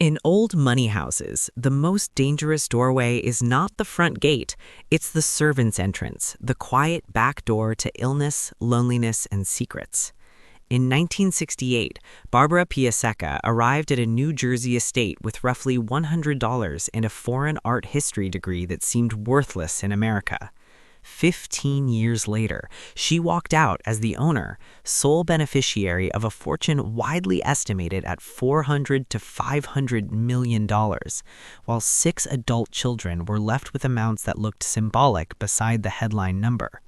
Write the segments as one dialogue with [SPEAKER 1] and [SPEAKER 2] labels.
[SPEAKER 1] In old money houses, the most dangerous doorway is not the front gate, it's the servant's entrance, the quiet back door to illness, loneliness, and secrets. In 1968, Barbara Piasecka arrived at a New Jersey estate with roughly $100 and a foreign art history degree that seemed worthless in America. 15 years later, she walked out as the owner, sole beneficiary of a fortune widely estimated at $400 to $500 million, while 6 adult children were left with amounts that looked symbolic beside the headline number.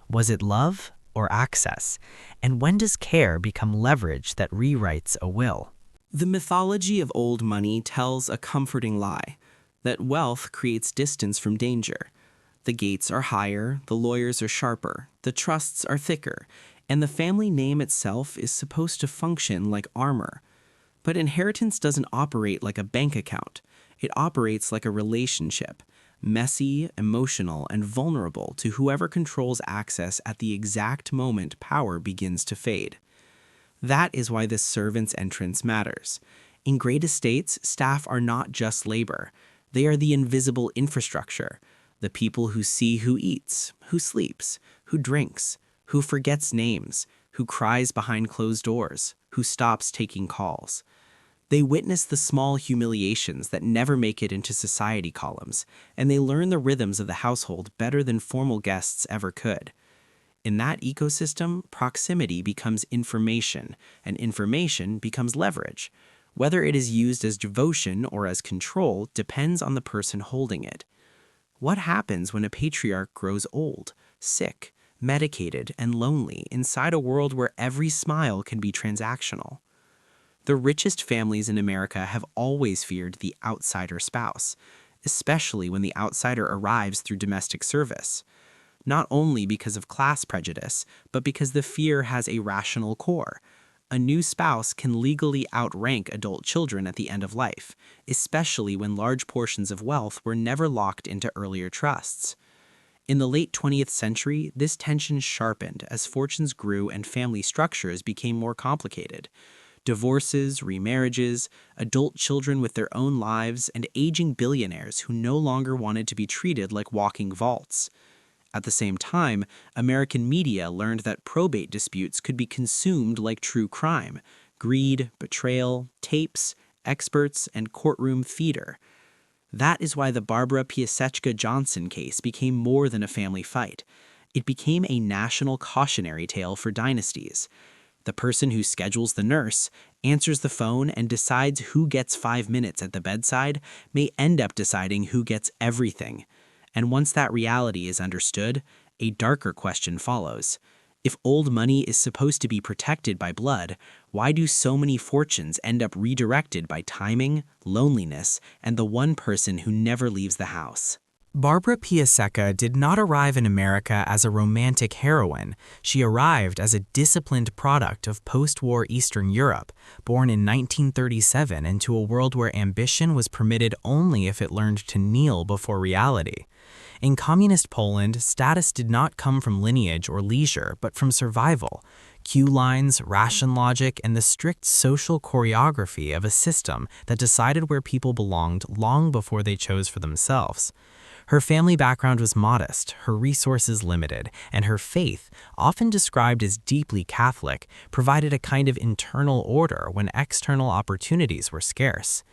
[SPEAKER 1] Was it love or access? And when does care become leverage that rewrites a will?
[SPEAKER 2] The mythology of old money tells a comforting lie, that wealth creates distance from danger. The gates are higher, the lawyers are sharper, the trusts are thicker, and the family name itself is supposed to function like armor. But inheritance doesn't operate like a bank account. It operates like a relationship, messy, emotional, and vulnerable to whoever controls access at the exact moment power begins to fade. That is why this servant's entrance matters. In great estates, staff are not just labor. They are the invisible infrastructure. The people who see who eats, who sleeps, who drinks, who forgets names, who cries behind closed doors, who stops taking calls. They witness the small humiliations that never make it into society columns, and they learn the rhythms of the household better than formal guests ever could. In that ecosystem, proximity becomes information, and information becomes leverage. Whether it is used as devotion or as control depends on the person holding it. What happens when a patriarch grows old, sick, medicated, and lonely inside a world where every smile can be transactional? The richest families in America have always feared the outsider spouse, especially when the outsider arrives through domestic service. Not only because of class prejudice, but because the fear has a rational core. A new spouse can legally outrank adult children at the end of life, especially when large portions of wealth were never locked into earlier trusts. In the late 20th century, this tension sharpened as fortunes grew and family structures became more complicated. Divorces, remarriages, adult children with their own lives, and aging billionaires who no longer wanted to be treated like walking vaults. At the same time, American media learned that probate disputes could be consumed like true crime: greed, betrayal, tapes, experts, and courtroom theater. That is why the Barbara Piasecka Johnson case became more than a family fight. It became a national cautionary tale for dynasties. The person who schedules the nurse, answers the phone, and decides who gets 5 minutes at the bedside may end up deciding who gets everything. And once that reality is understood, a darker question follows. If old money is supposed to be protected by blood, why do so many fortunes end up redirected by timing, loneliness, and the one person who never leaves the house?
[SPEAKER 3] Barbara Piasecka did not arrive in America as a romantic heroine. She arrived as a disciplined product of post-war Eastern Europe, born in 1937 into a world where ambition was permitted only if it learned to kneel before reality. In communist Poland, status did not come from lineage or leisure, but from survival. Queue lines, ration logic, and the strict social choreography of a system that decided where people belonged long before they chose for themselves. Her family background was modest, her resources limited, and her faith, often described as deeply Catholic, provided a kind of internal order when external opportunities were scarce.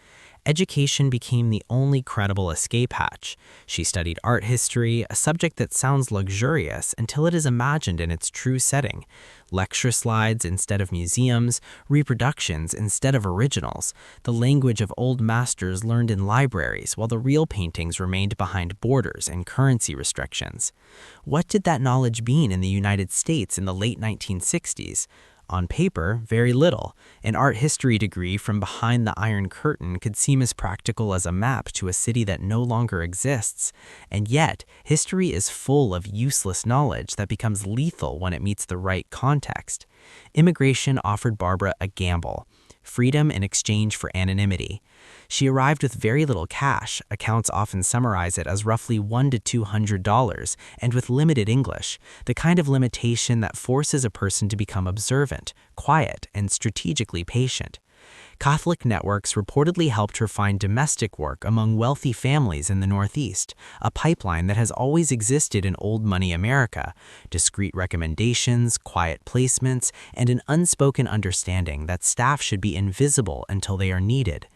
[SPEAKER 3] Education became the only credible escape hatch. She studied art history, a subject that sounds luxurious until it is imagined in its true setting. Lecture slides instead of museums, reproductions instead of originals, the language of old masters learned in libraries while the real paintings remained behind borders and currency restrictions. What did that knowledge mean in the United States in the late 1960s? On paper, very little. An art history degree from behind the Iron Curtain could seem as practical as a map to a city that no longer exists. And yet, history is full of useless knowledge that becomes lethal when it meets the right context. Immigration offered Barbara a gamble: freedom in exchange for anonymity. She arrived with very little cash, accounts often summarize it as roughly $100 to $200, and with limited English, the kind of limitation that forces a person to become observant, quiet, and strategically patient. Catholic networks reportedly helped her find domestic work among wealthy families in the Northeast, a pipeline that has always existed in old money America: discreet recommendations, quiet placements, and an unspoken understanding that staff should be invisible until they are needed.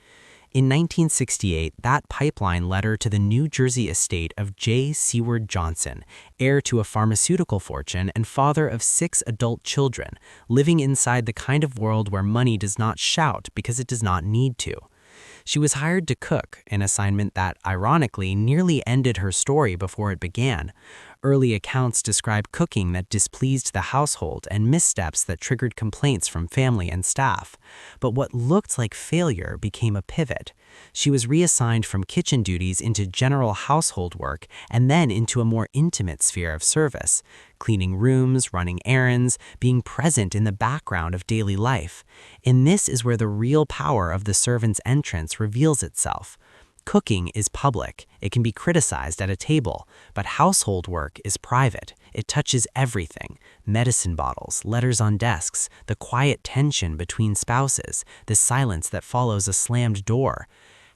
[SPEAKER 3] In 1968, that pipeline led her to the New Jersey estate of J. Seward Johnson, heir to a pharmaceutical fortune and father of 6 adult children, living inside the kind of world where money does not shout because it does not need to. She was hired to cook, an assignment that, ironically, nearly ended her story before it began. Early accounts describe cooking that displeased the household and missteps that triggered complaints from family and staff. But what looked like failure became a pivot. She was reassigned from kitchen duties into general household work and then into a more intimate sphere of service: cleaning rooms, running errands, being present in the background of daily life. And this is where the real power of the servant's entrance reveals itself. Cooking is public. It can be criticized at a table, but household work is private. It touches everything: medicine bottles, letters on desks, the quiet tension between spouses, the silence that follows a slammed door.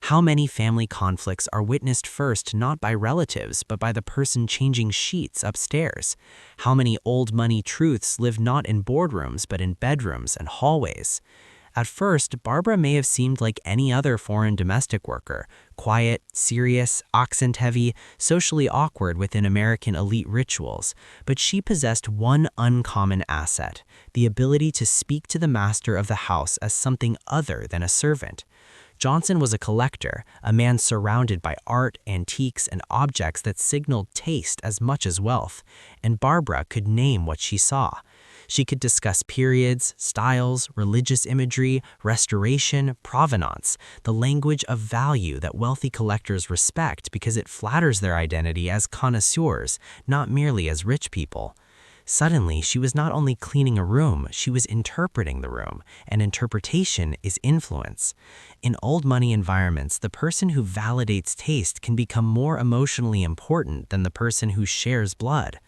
[SPEAKER 3] How many family conflicts are witnessed first not by relatives, but by the person changing sheets upstairs? How many old money truths live not in boardrooms, but in bedrooms and hallways? At first, Barbara may have seemed like any other foreign domestic worker: quiet, serious, accent-heavy, socially awkward within American elite rituals. But she possessed one uncommon asset: the ability to speak to the master of the house as something other than a servant. Johnson was a collector, a man surrounded by art, antiques, and objects that signaled taste as much as wealth, and Barbara could name what she saw. She could discuss periods, styles, religious imagery, restoration, provenance, the language of value that wealthy collectors respect because it flatters their identity as connoisseurs, not merely as rich people. Suddenly, she was not only cleaning a room, she was interpreting the room, and interpretation is influence. In old money environments, the person who validates taste can become more emotionally important than the person who shares blood.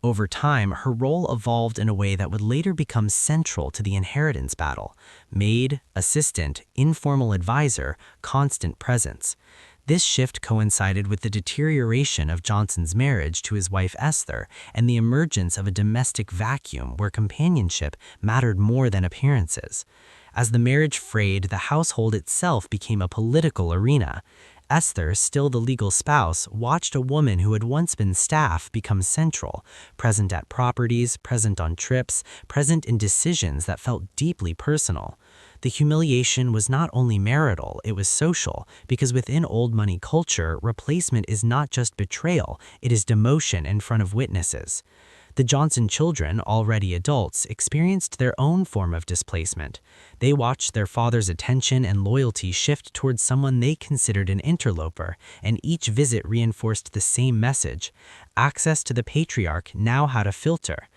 [SPEAKER 3] Over time, her role evolved in a way that would later become central to the inheritance battle: maid, assistant, informal advisor, constant presence. This shift coincided with the deterioration of Johnson's marriage to his wife Esther and the emergence of a domestic vacuum where companionship mattered more than appearances. As the marriage frayed, the household itself became a political arena. Esther, still the legal spouse, watched a woman who had once been staff become central: present at properties, present on trips, present in decisions that felt deeply personal. The humiliation was not only marital, it was social, because within old money culture, replacement is not just betrayal, it is demotion in front of witnesses. The Johnson children, already adults, experienced their own form of displacement. They watched their father's attention and loyalty shift towards someone they considered an interloper, and each visit reinforced the same message: access to the patriarch now had a filter.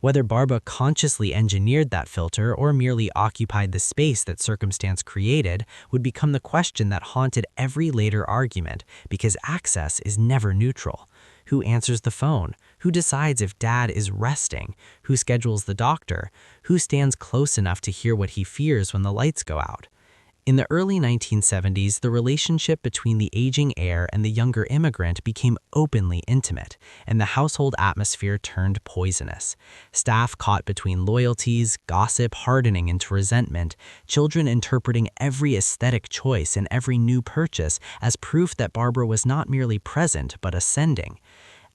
[SPEAKER 3] Whether Barbara consciously engineered that filter or merely occupied the space that circumstance created would become the question that haunted every later argument, because access is never neutral. Who answers the phone? Who decides if dad is resting? Who schedules the doctor? Who stands close enough to hear what he fears when the lights go out? In the early 1970s, the relationship between the aging heir and the younger immigrant became openly intimate, and the household atmosphere turned poisonous. Staff caught between loyalties, gossip hardening into resentment, children interpreting every aesthetic choice and every new purchase as proof that Barbara was not merely present but ascending.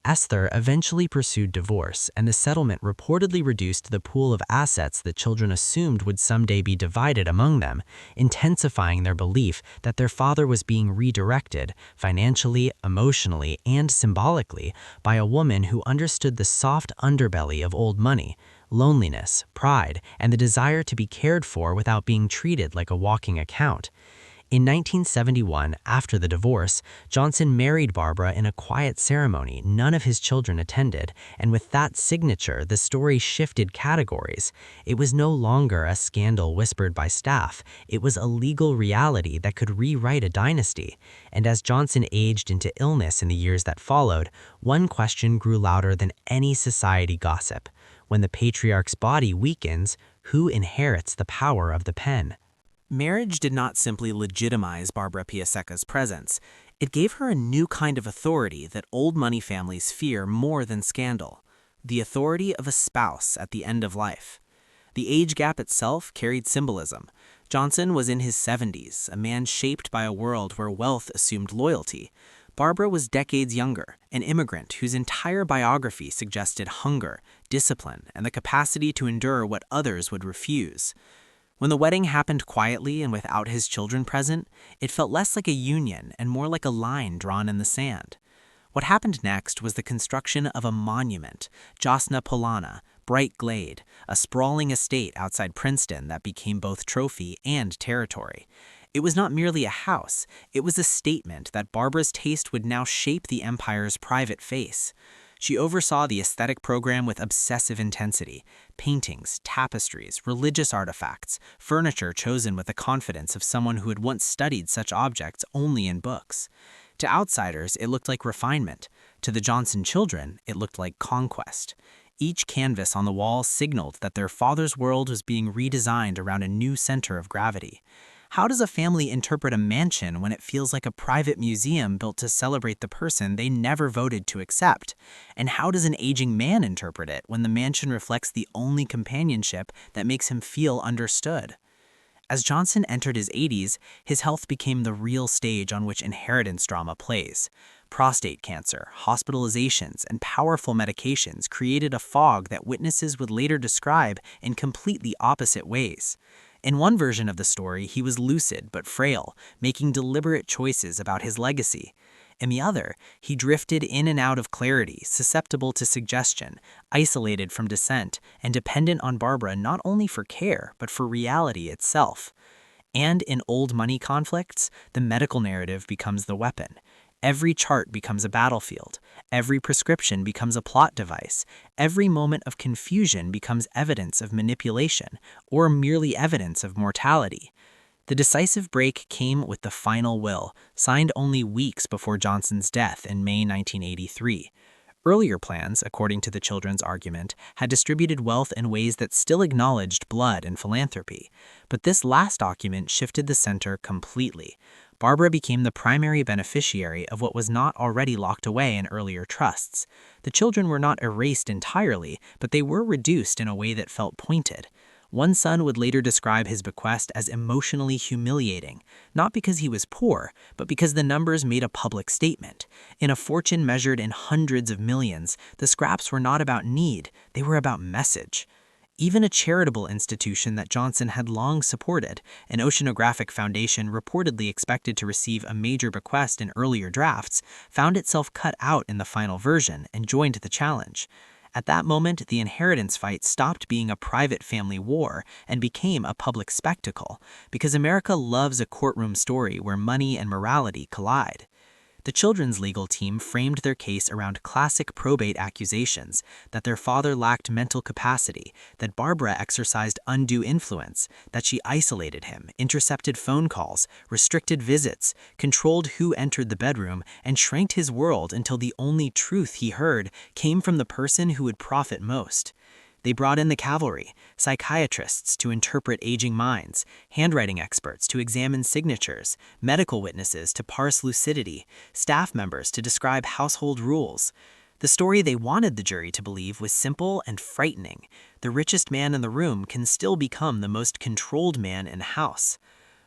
[SPEAKER 3] Esther eventually pursued divorce, and the settlement reportedly reduced the pool of assets that children assumed would someday be divided among them, intensifying their belief that their father was being redirected, financially, emotionally, and symbolically, by a woman who understood the soft underbelly of old money: loneliness, pride, and the desire to be cared for without being treated like a walking account. In 1971, after the divorce, Johnson married Barbara in a quiet ceremony none of his children attended, and with that signature, the story shifted categories. It was no longer a scandal whispered by staff. It was a legal reality that could rewrite a dynasty. And as Johnson aged into illness in the years that followed, one question grew louder than any society gossip: when the patriarch's body weakens, who inherits the power of the pen? Marriage did not simply legitimize Barbara Piasecka's presence, it gave her a new kind of authority that old money families fear more than scandal: the authority of a spouse at the end of life. The age gap itself carried symbolism. Johnson was in his 70s, a man shaped by a world where wealth assumed loyalty. Barbara was decades younger, an immigrant whose entire biography suggested hunger, discipline, and the capacity to endure what others would refuse. When the wedding happened quietly and without his children present, it felt less like a union and more like a line drawn in the sand. What happened next was the construction of a monument, Jasna Polana, Bright Glade, a sprawling estate outside Princeton that became both trophy and territory. It was not merely a house, it was a statement that Barbara's taste would now shape the empire's private face. She oversaw the aesthetic program with obsessive intensity: paintings, tapestries, religious artifacts, furniture chosen with the confidence of someone who had once studied such objects only in books. To outsiders, it looked like refinement. To the Johnson children, it looked like conquest. Each canvas on the wall signaled that their father's world was being redesigned around a new center of gravity. How does a family interpret a mansion when it feels like a private museum built to celebrate the person they never voted to accept? And how does an aging man interpret it when the mansion reflects the only companionship that makes him feel understood? As Johnson entered his 80s, his health became the real stage on which inheritance drama plays. Prostate cancer, hospitalizations, and powerful medications created a fog that witnesses would later describe in completely opposite ways. In one version of the story, he was lucid but frail, making deliberate choices about his legacy. In the other, he drifted in and out of clarity, susceptible to suggestion, isolated from dissent, and dependent on Barbara not only for care, but for reality itself. And in old money conflicts, the medical narrative becomes the weapon. Every chart becomes a battlefield. Every prescription becomes a plot device. Every moment of confusion becomes evidence of manipulation, or merely evidence of mortality. The decisive break came with the final will, signed only weeks before Johnson's death in May 1983. Earlier plans, according to the children's argument, had distributed wealth in ways that still acknowledged blood and philanthropy. But this last document shifted the center completely. Barbara became the primary beneficiary of what was not already locked away in earlier trusts. The children were not erased entirely, but they were reduced in a way that felt pointed. One son would later describe his bequest as emotionally humiliating, not because he was poor, but because the numbers made a public statement. In a fortune measured in hundreds of millions, the scraps were not about need, they were about message. Even a charitable institution that Johnson had long supported, an oceanographic foundation reportedly expected to receive a major bequest in earlier drafts, found itself cut out in the final version and joined the challenge. At that moment, the inheritance fight stopped being a private family war and became a public spectacle, because America loves a courtroom story where money and morality collide. The children's legal team framed their case around classic probate accusations that their father lacked mental capacity, that Barbara exercised undue influence, that she isolated him, intercepted phone calls, restricted visits, controlled who entered the bedroom, and shrank his world until the only truth he heard came from the person who would profit most. They brought in the cavalry, psychiatrists to interpret aging minds, handwriting experts to examine signatures, medical witnesses to parse lucidity, staff members to describe household rules. The story they wanted the jury to believe was simple and frightening. The richest man in the room can still become the most controlled man in the house.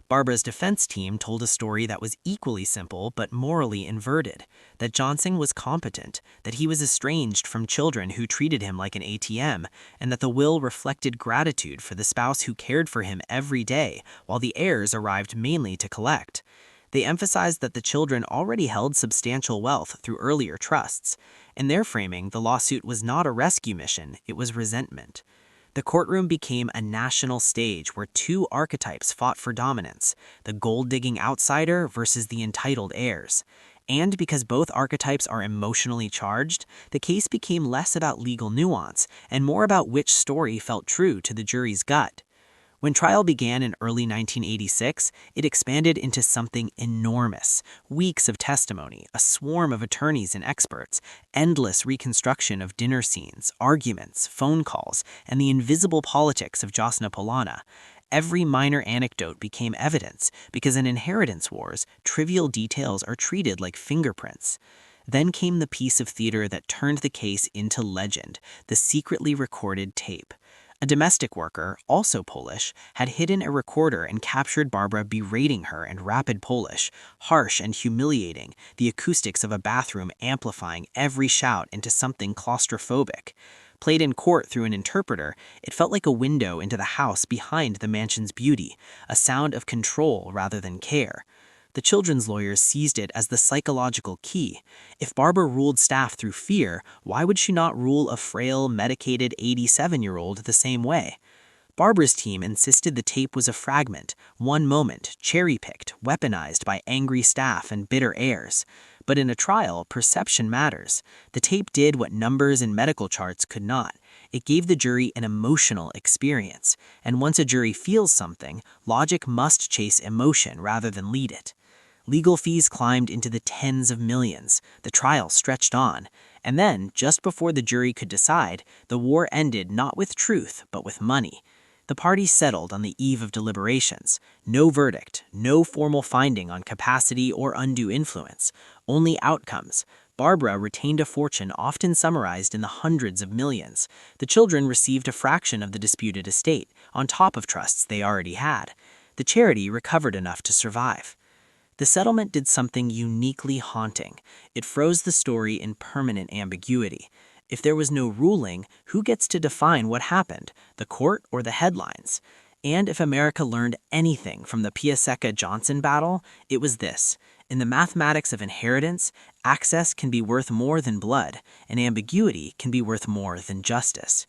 [SPEAKER 3] Barbara's defense team told a story that was equally simple but morally inverted, that Johnson was competent, that he was estranged from children who treated him like an ATM, and that the will reflected gratitude for the spouse who cared for him every day, while the heirs arrived mainly to collect. They emphasized that the children already held substantial wealth through earlier trusts. In their framing, the lawsuit was not a rescue mission, it was resentment. The courtroom became a national stage where two archetypes fought for dominance: the gold-digging outsider versus the entitled heirs. And because both archetypes are emotionally charged, the case became less about legal nuance and more about which story felt true to the jury's gut. When trial began in early 1986, it expanded into something enormous. Weeks of testimony, a swarm of attorneys and experts, endless reconstruction of dinner scenes, arguments, phone calls, and the invisible politics of Jasna Polana.
[SPEAKER 4] Every minor anecdote became evidence because in inheritance wars, trivial details are treated like fingerprints. Then came the piece of theater that turned the case into legend, the secretly recorded tape. A domestic worker, also Polish, had hidden a recorder and captured Barbara berating her in rapid Polish, harsh and humiliating, the acoustics of a bathroom amplifying every shout into something claustrophobic. Played in court through an interpreter, it felt like a window into the house behind the mansion's beauty, a sound of control rather than care. The children's lawyers seized it as the psychological key. If Barbara ruled staff through fear, why would she not rule a frail, medicated 87-year-old the same way? Barbara's team insisted the tape was a fragment, one moment, cherry-picked, weaponized by angry staff and bitter heirs. But in a trial, perception matters. The tape did what numbers and medical charts could not. It gave the jury an emotional experience. And once a jury feels something, logic must chase emotion rather than lead it. Legal fees climbed into the tens of millions. The trial stretched on. And then, just before the jury could decide, the war ended not with truth, but with money. The parties settled on the eve of deliberations. No verdict, no formal finding on capacity or undue influence, only outcomes. Barbara retained a fortune often summarized in the hundreds of millions. The children received a fraction of the disputed estate, on top of trusts they already had. The charity recovered enough to survive. The settlement did something uniquely haunting. It froze the story in permanent ambiguity. If there was no ruling, who gets to define what happened, the court or the headlines? And if America learned anything from the Piasecka-Johnson battle, it was this. In the mathematics of inheritance, access can be worth more than blood, and ambiguity can be worth more than justice.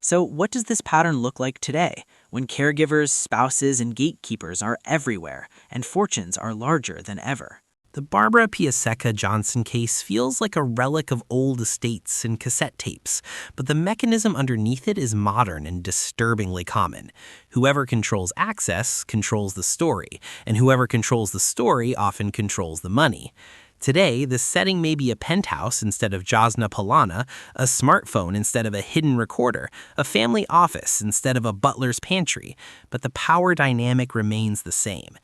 [SPEAKER 4] So what does this pattern look like today, when caregivers, spouses, and gatekeepers are everywhere, and fortunes are larger than ever?
[SPEAKER 2] The Barbara Piasecka-Johnson case feels like a relic of old estates and cassette tapes, but the mechanism underneath it is modern and disturbingly common. Whoever controls access controls the story, and whoever controls the story often controls the money. Today, the setting may be a penthouse instead of Jasna Polana, a smartphone instead of a hidden recorder, a family office instead of a butler's pantry, but the power dynamic remains the same.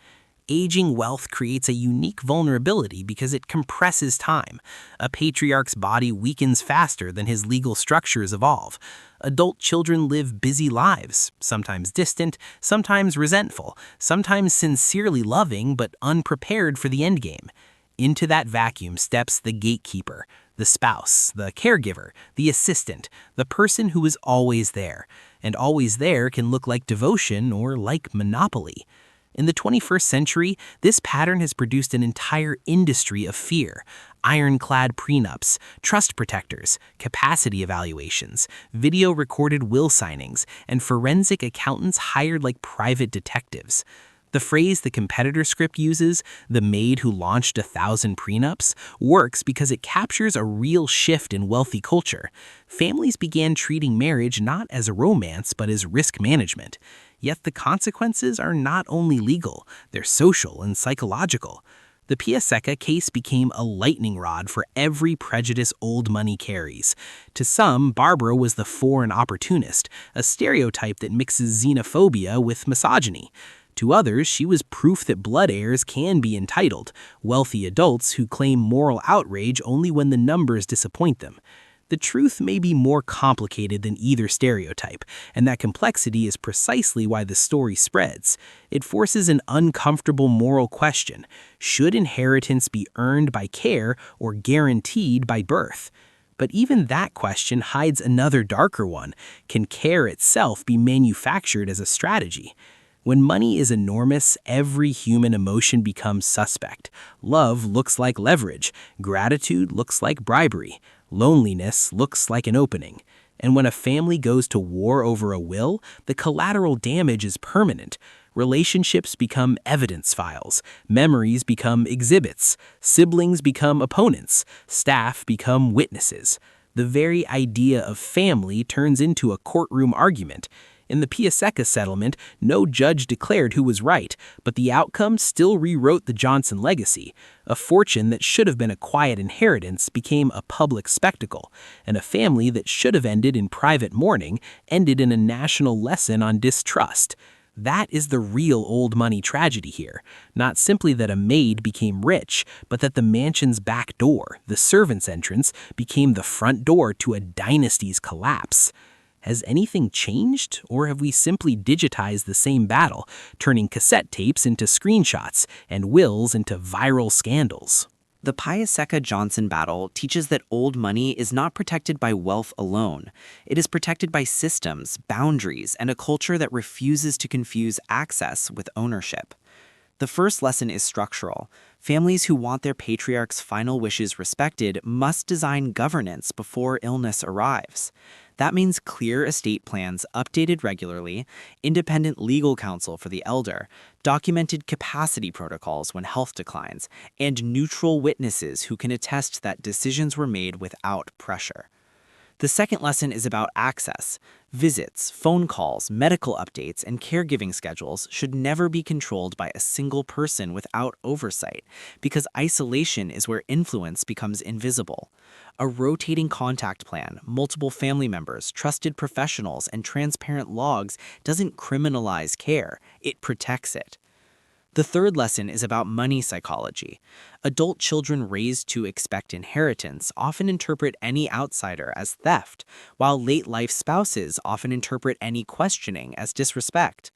[SPEAKER 2] Aging wealth creates a unique vulnerability because it compresses time. A patriarch's body weakens faster than his legal structures evolve. Adult children live busy lives, sometimes distant, sometimes resentful, sometimes sincerely loving but unprepared for the endgame. Into that vacuum steps the gatekeeper, the spouse, the caregiver, the assistant, the person who is always there. And always there can look like devotion or like monopoly. In the 21st century, this pattern has produced an entire industry of fear. Ironclad prenups, trust protectors, capacity evaluations, video-recorded will signings, and forensic accountants hired like private detectives. The phrase the competitor script uses, the maid who launched 1,000 prenups, works because it captures a real shift in wealthy culture. Families began treating marriage not as a romance but as risk management. Yet the consequences are not only legal, they're social and psychological. The Piasecka case became a lightning rod for every prejudice old money carries. To some, Barbara was the foreign opportunist, a stereotype that mixes xenophobia with misogyny. To others, she was proof that blood heirs can be entitled, wealthy adults who claim moral outrage only when the numbers disappoint them. The truth may be more complicated than either stereotype, and that complexity is precisely why the story spreads. It forces an uncomfortable moral question. Should inheritance be earned by care or guaranteed by birth? But even that question hides another darker one. Can care itself be manufactured as a strategy? When money is enormous, every human emotion becomes suspect. Love looks like leverage. Gratitude looks like bribery. Loneliness looks like an opening. And when a family goes to war over a will, the collateral damage is permanent. Relationships become evidence files. Memories become exhibits. Siblings become opponents. Staff become witnesses. The very idea of family turns into a courtroom argument. In the Piasecka settlement, no judge declared who was right, but the outcome still rewrote the Johnson legacy. A fortune that should have been a quiet inheritance became a public spectacle, and a family that should have ended in private mourning ended in a national lesson on distrust.
[SPEAKER 5] That is the real old money tragedy here. Not simply that a maid became rich, but that the mansion's back door, the servants' entrance, became the front door to a dynasty's collapse. Has anything changed, or have we simply digitized the same battle, turning cassette tapes into screenshots and wills into viral scandals?
[SPEAKER 4] The Piasecka-Johnson battle teaches that old money is not protected by wealth alone. It is protected by systems, boundaries, and a culture that refuses to confuse access with ownership. The first lesson is structural. Families who want their patriarch's final wishes respected must design governance before illness arrives. That means clear estate plans updated regularly, independent legal counsel for the elder, documented capacity protocols when health declines, and neutral witnesses who can attest that decisions were made without pressure. The second lesson is about access. Visits, phone calls, medical updates, and caregiving schedules should never be controlled by a single person without oversight, because isolation is where influence becomes invisible. A rotating contact plan, multiple family members, trusted professionals, and transparent logs doesn't criminalize care, it protects it. The third lesson is about money psychology. Adult children raised to expect inheritance often interpret any outsider as theft, while late-life spouses often interpret any questioning as disrespect.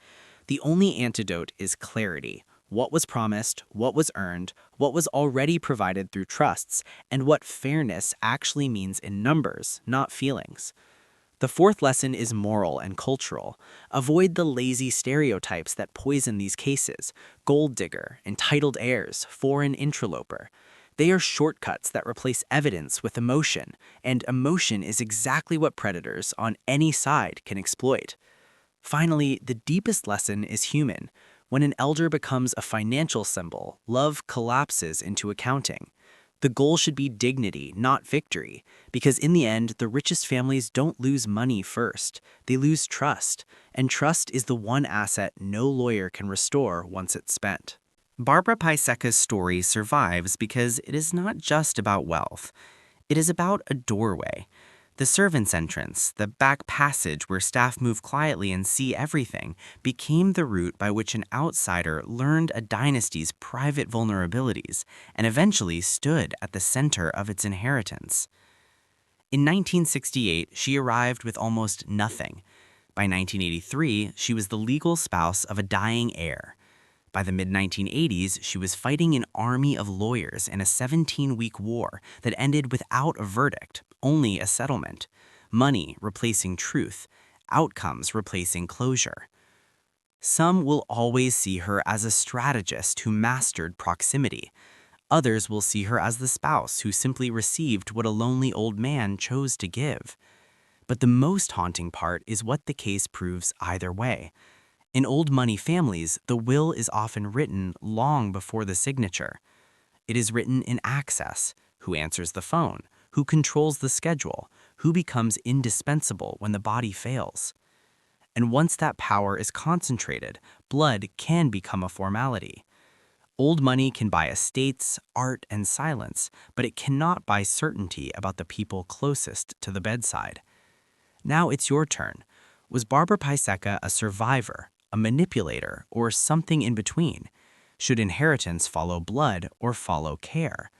[SPEAKER 4] The only antidote is clarity. What was promised, what was earned, what was already provided through trusts, and what fairness actually means in numbers, not feelings. The fourth lesson is moral and cultural. Avoid the lazy stereotypes that poison these cases: gold digger, entitled heirs, foreign interloper. They are shortcuts that replace evidence with emotion, and emotion is exactly what predators on any side can exploit. Finally, the deepest lesson is human. When an elder becomes a financial symbol, love collapses into accounting. The goal should be dignity, not victory, because in the end, the richest families don't lose money first. They lose trust, and trust is the one asset no lawyer can restore once it's spent.
[SPEAKER 1] Barbara Piasecka's story survives because it is not just about wealth. It is about a doorway. The servants' entrance, the back passage where staff move quietly and see everything, became the route by which an outsider learned a dynasty's private vulnerabilities and eventually stood at the center of its inheritance. In 1968, she arrived with almost nothing. By 1983, she was the legal spouse of a dying heir. By the mid-1980s, she was fighting an army of lawyers in a 17-week war that ended without a verdict, only a settlement. Money replacing truth, outcomes replacing closure. Some will always see her as a strategist who mastered proximity. Others will see her as the spouse who simply received what a lonely old man chose to give. But the most haunting part is what the case proves either way. In old money families, the will is often written long before the signature. It is written in access: who answers the phone, who controls the schedule, who becomes indispensable when the body fails. And once that power is concentrated, blood can become a formality. Old money can buy estates, art, and silence, but it cannot buy certainty about the people closest to the bedside. Now it's your turn. Was Barbara Piasecka a survivor, a manipulator, or something in between? Should inheritance follow blood or follow care?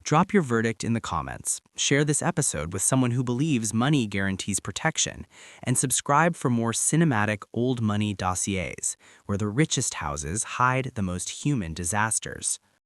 [SPEAKER 1] Drop your verdict in the comments, share this episode with someone who believes money guarantees protection, and subscribe for more cinematic old money dossiers, where the richest houses hide the most human disasters.